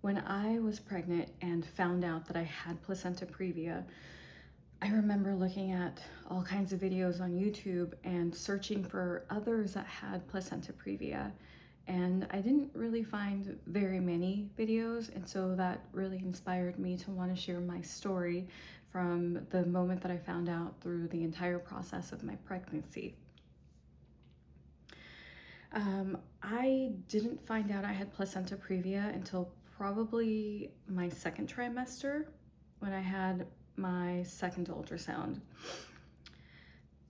When I was pregnant and found out that I had placenta previa, I remember looking at all kinds of videos on YouTube and searching for others that had placenta previa. And I didn't really find very many videos, and so that really inspired me to want to share my story from the moment that I found out through the entire process of my pregnancy. I didn't find out I had placenta previa until probably my second trimester when I had my second ultrasound.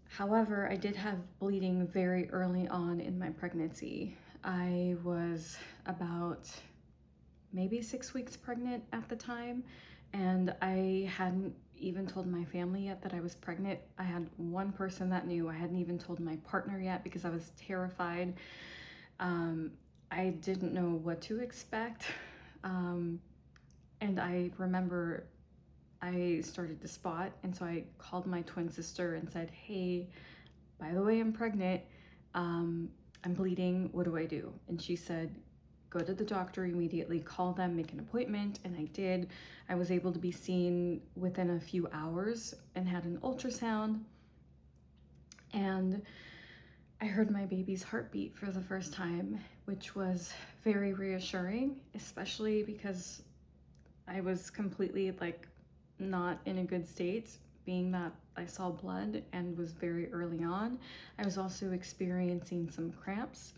However, I did have bleeding very early on in my pregnancy. I was about maybe 6 weeks pregnant at the time, and I hadn't even told my family yet that I was pregnant. I had one person that knew. I hadn't even told my partner yet because I was terrified. I didn't know what to expect. And I remember I started to spot, and so I called my twin sister and said, "Hey, by the way, I'm pregnant. I'm bleeding. What do I do?" And she said, "Go to the doctor immediately, call them, make an appointment." And I did. I was able to be seen within a few hours and had an ultrasound. And I heard my baby's heartbeat for the first time, which was very reassuring, especially because I was completely not in a good state, being that I saw blood and was very early on. I was also experiencing some cramps.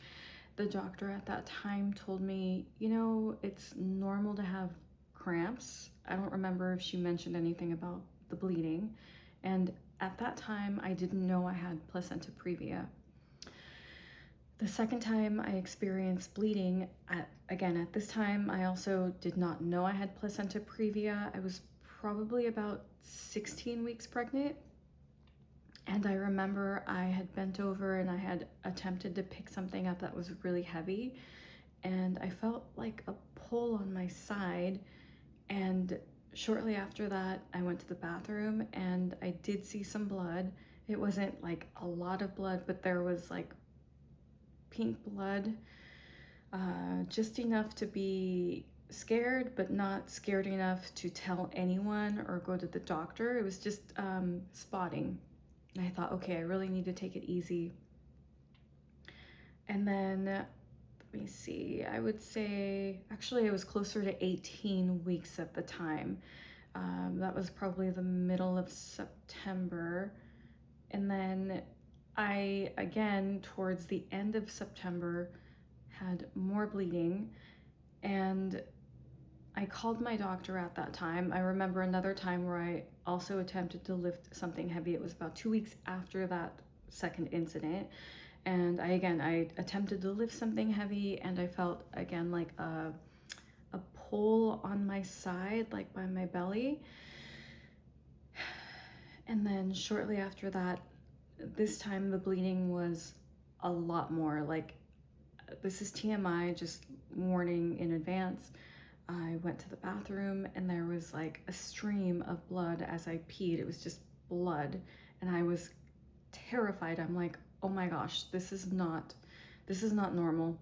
The doctor at that time told me, it's normal to have cramps. I don't remember if she mentioned anything about the bleeding. And at that time, I didn't know I had placenta previa. The second time I experienced bleeding, at this time, I also did not know I had placenta previa. I was probably about 16 weeks pregnant. And I remember I had bent over and I had attempted to pick something up that was really heavy. And I felt like a pull on my side. And shortly after that, I went to the bathroom and I did see some blood. It wasn't like a lot of blood, but there was like pink blood, just enough to be scared, but not scared enough to tell anyone or go to the doctor. It was just spotting. And I thought, okay, I really need to take it easy. And then, let me see, I would say, actually, it was closer to 18 weeks at the time. That was probably the middle of September. And then I, again, towards the end of September, had more bleeding, and I called my doctor at that time. I remember another time where I also attempted to lift something heavy. It was about 2 weeks after that second incident. And I attempted to lift something heavy, and I felt again like a pull on my side, like by my belly. And then shortly after that, this time the bleeding was a lot more. Like, this is TMI, just warning in advance. I went to the bathroom and there was like a stream of blood as I peed. It was just blood, and I was terrified. I'm like, oh my gosh, this is not normal.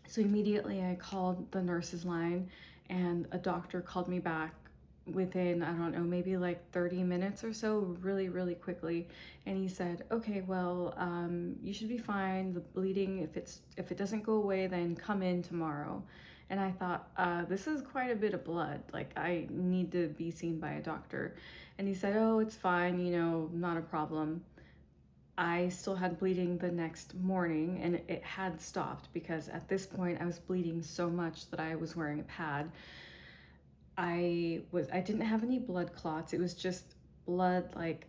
So immediately I called the nurse's line, and a doctor called me back within, I don't know, maybe like 30 minutes or so, really, really quickly. And he said, okay, well, you should be fine. The bleeding, if it doesn't go away, then come in tomorrow. And I thought, this is quite a bit of blood. Like, I need to be seen by a doctor. And he said, oh, it's fine, not a problem. I still had bleeding the next morning, and it had stopped because at this point I was bleeding so much that I was wearing a pad. I didn't have any blood clots. It was just blood, like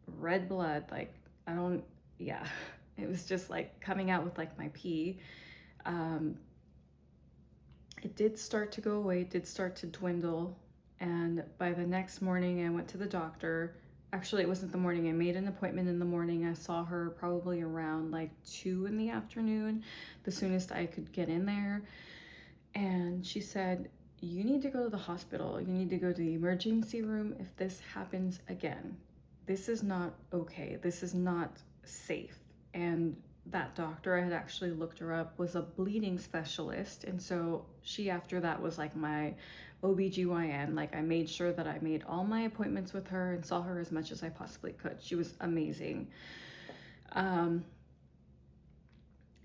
red blood. Like, it was just like coming out with like my pee. It did start to go away, it did start to dwindle. And by the next morning I went to the doctor. Actually, it wasn't the morning. I made an appointment in the morning. I saw her probably around like 2 in the afternoon, the soonest I could get in there. And she said, you need to go to the hospital. You need to go to the emergency room if this happens again. This is not okay. This is not safe. And that doctor, I had actually looked her up, was a bleeding specialist. And so she, after that, was like my OBGYN. Like, I made sure that I made all my appointments with her and saw her as much as I possibly could. She was amazing.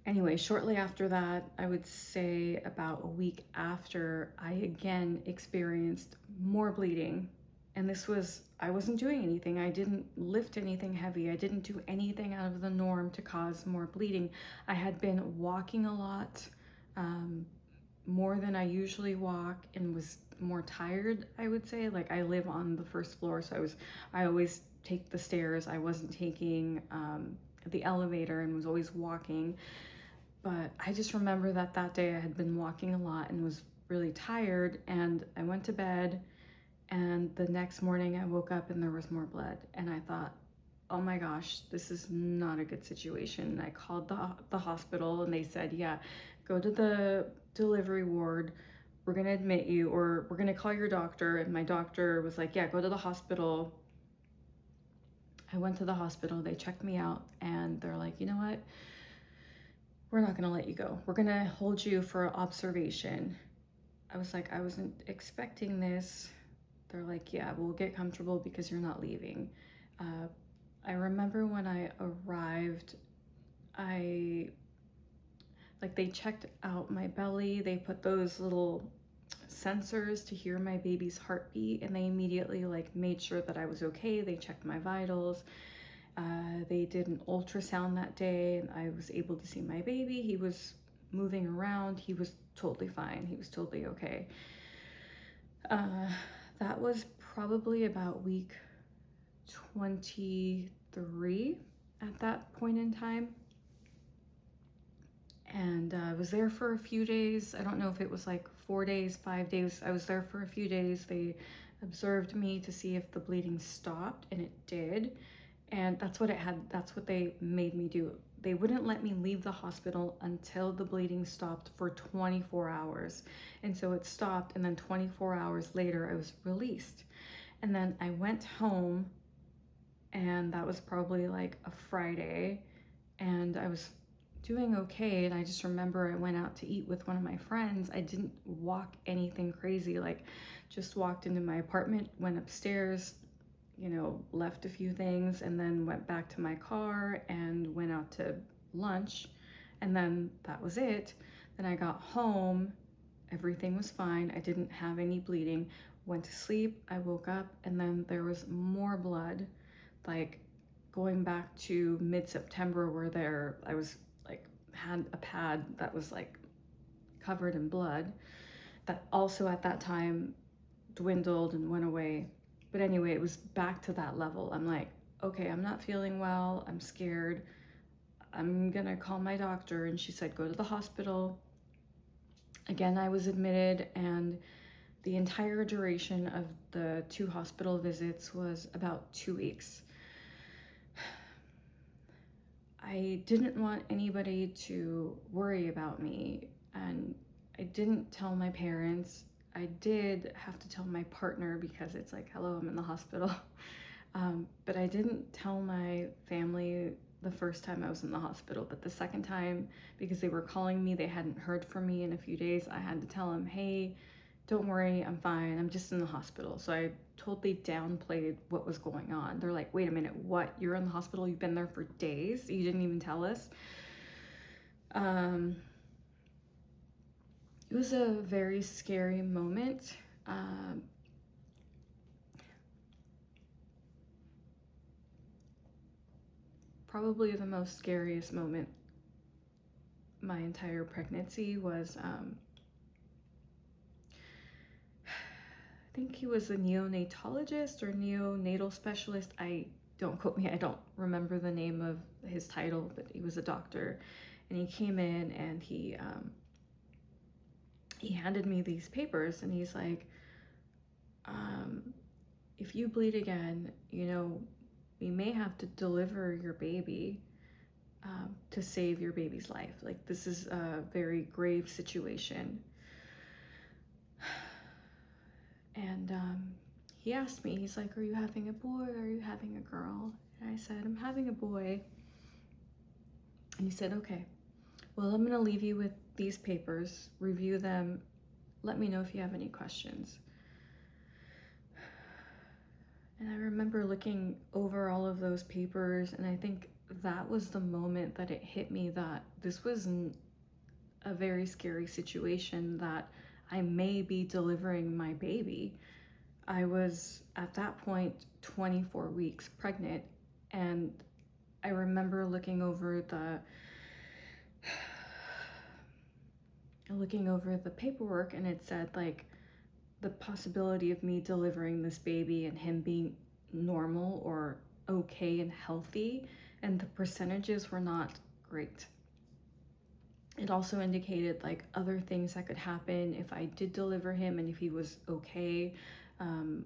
Anyway, shortly after that, I would say about a week after, I again experienced more bleeding. And this was, I wasn't doing anything. I didn't lift anything heavy. I didn't do anything out of the norm to cause more bleeding. I had been walking a lot, more than I usually walk, and was more tired, I would say. Like, I live on the first floor, so I always take the stairs. I wasn't taking the elevator and was always walking. But I just remember that that day I had been walking a lot and was really tired, and I went to bed, and the next morning I woke up and there was more blood, and I thought, oh my gosh, this is not a good situation. I called the hospital, and they said, yeah, go to the delivery ward. We're gonna admit you, or we're gonna call your doctor. And my doctor was like, yeah, go to the hospital. I went to the hospital, they checked me out, and they're like, you know what? We're not gonna let you go. We're gonna hold you for observation. I was like, I wasn't expecting this. They're like, yeah, we'll get comfortable because you're not leaving. I remember when I arrived, they checked out my belly. They put those little sensors to hear my baby's heartbeat, and they immediately made sure that I was okay. They checked my vitals. They did an ultrasound that day, and I was able to see my baby. He was moving around. He was totally fine. He was totally okay. That was probably about week 23 at that point in time. And I was there for a few days. I don't know if it was 4 days, 5 days. I was there for a few days. They observed me to see if the bleeding stopped, and it did. And that's what they made me do. They wouldn't let me leave the hospital until the bleeding stopped for 24 hours. And so it stopped, and then 24 hours later, I was released. And then I went home, and that was probably a Friday, and I was doing okay. And I just remember I went out to eat with one of my friends. I didn't walk anything crazy, just walked into my apartment, went upstairs, left a few things, and then went back to my car and went out to lunch, and then that was it. Then I got home, everything was fine, I didn't have any bleeding, went to sleep, I woke up, and then there was more blood, going back to mid-September, where I was had a pad that was covered in blood, that also at that time dwindled and went away. But anyway, it was back to that level. I'm like, okay, I'm not feeling well. I'm scared. I'm gonna call my doctor. And she said, go to the hospital. Again, I was admitted, and the entire duration of the 2 hospital visits was about 2 weeks. I didn't want anybody to worry about me, and I didn't tell my parents. I did have to tell my partner because it's hello, I'm in the hospital. But I didn't tell my family the first time I was in the hospital. But the second time, because they were calling me, they hadn't heard from me in a few days, I had to tell them, hey, don't worry, I'm fine. I'm just in the hospital. So I totally downplayed what was going on. They're like, wait a minute, what? You're in the hospital? You've been there for days? You didn't even tell us? It was a very scary moment. Probably the most scariest moment my entire pregnancy was, I think he was a neonatologist or neonatal specialist. Don't quote me, I don't remember the name of his title, but he was a doctor. And he came in, and he handed me these papers, and he's like, if you bleed again, we may have to deliver your baby to save your baby's life. This is a very grave situation. And he asked me, he's like, are you having a boy or are you having a girl? And I said, I'm having a boy. And he said, okay, well, I'm gonna leave you with these papers, review them, let me know if you have any questions. And I remember looking over all of those papers, and I think that was the moment that it hit me that this was a very scary situation, that I may be delivering my baby. I was at that point 24 weeks pregnant, and I remember looking over the paperwork, and it said like the possibility of me delivering this baby and him being normal or okay and healthy, and the percentages were not great. It also indicated like other things that could happen if I did deliver him and if he was okay,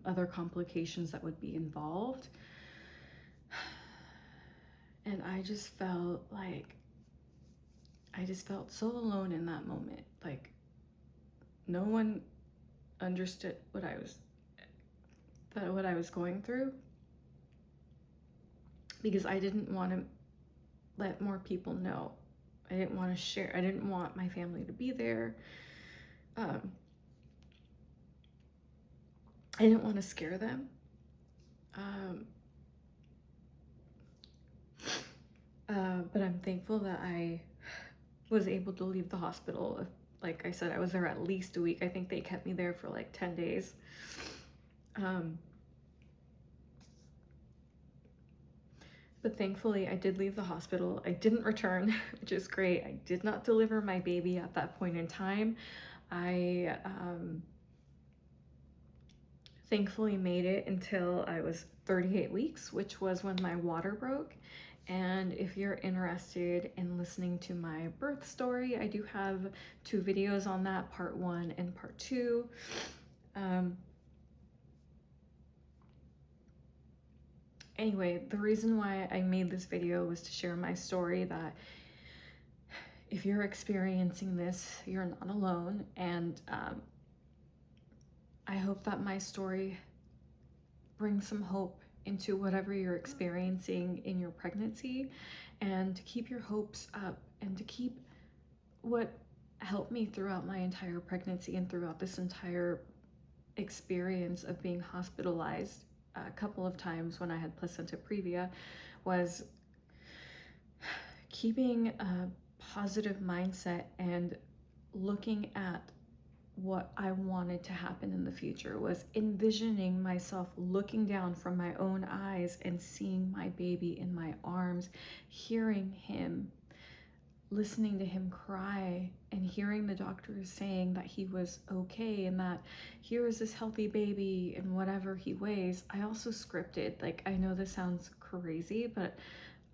other complications that would be involved. And I just felt so alone in that moment. Like no one understood what I was going through, because I didn't want to let more people know. I didn't want to share. I didn't want my family to be there. I didn't want to scare them. But I'm thankful that I was able to leave the hospital. Like I said, I was there at least a week. I think they kept me there for like 10 days. But thankfully, I did leave the hospital. I didn't return, which is great. I did not deliver my baby at that point in time. I thankfully made it until I was 38 weeks, which was when my water broke. And if you're interested in listening to my birth story, I do have 2 videos on that, part 1 and part 2. Anyway, the reason why I made this video was to share my story, that if you're experiencing this, you're not alone. And I hope that my story brings some hope into whatever you're experiencing in your pregnancy, and to keep your hopes up, and to keep what helped me throughout my entire pregnancy and throughout this entire experience of being hospitalized a couple of times when I had placenta previa, was keeping a positive mindset and looking at what I wanted to happen in the future, was envisioning myself looking down from my own eyes and seeing my baby in my arms, hearing him, listening to him cry, and hearing the doctors saying that he was okay and that here is this healthy baby and whatever he weighs. I also scripted, like, I know this sounds crazy, but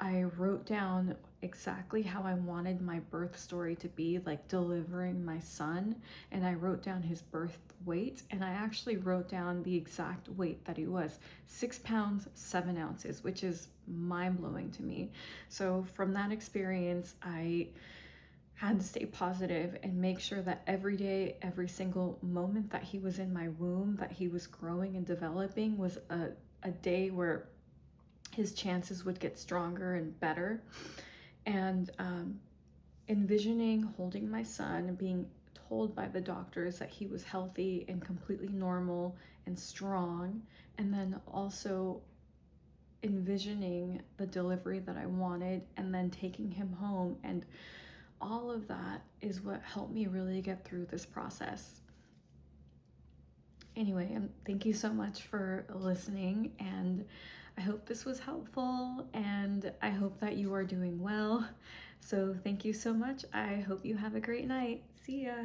I wrote down exactly how I wanted my birth story to be, like delivering my son, and I wrote down his birth weight, and I actually wrote down the exact weight that he was, 6 pounds 7 ounces, which is mind-blowing to me. So from that experience, I had to stay positive and make sure that every day, every single moment that he was in my womb, that he was growing and developing, was a day where his chances would get stronger and better. And envisioning holding my son and being told by the doctors that he was healthy and completely normal and strong, and then also envisioning the delivery that I wanted, and then taking him home. And all of that is what helped me really get through this process. Anyway, thank you so much for listening, and I hope this was helpful, and I hope that you are doing well. So thank you so much. I hope you have a great night. See ya.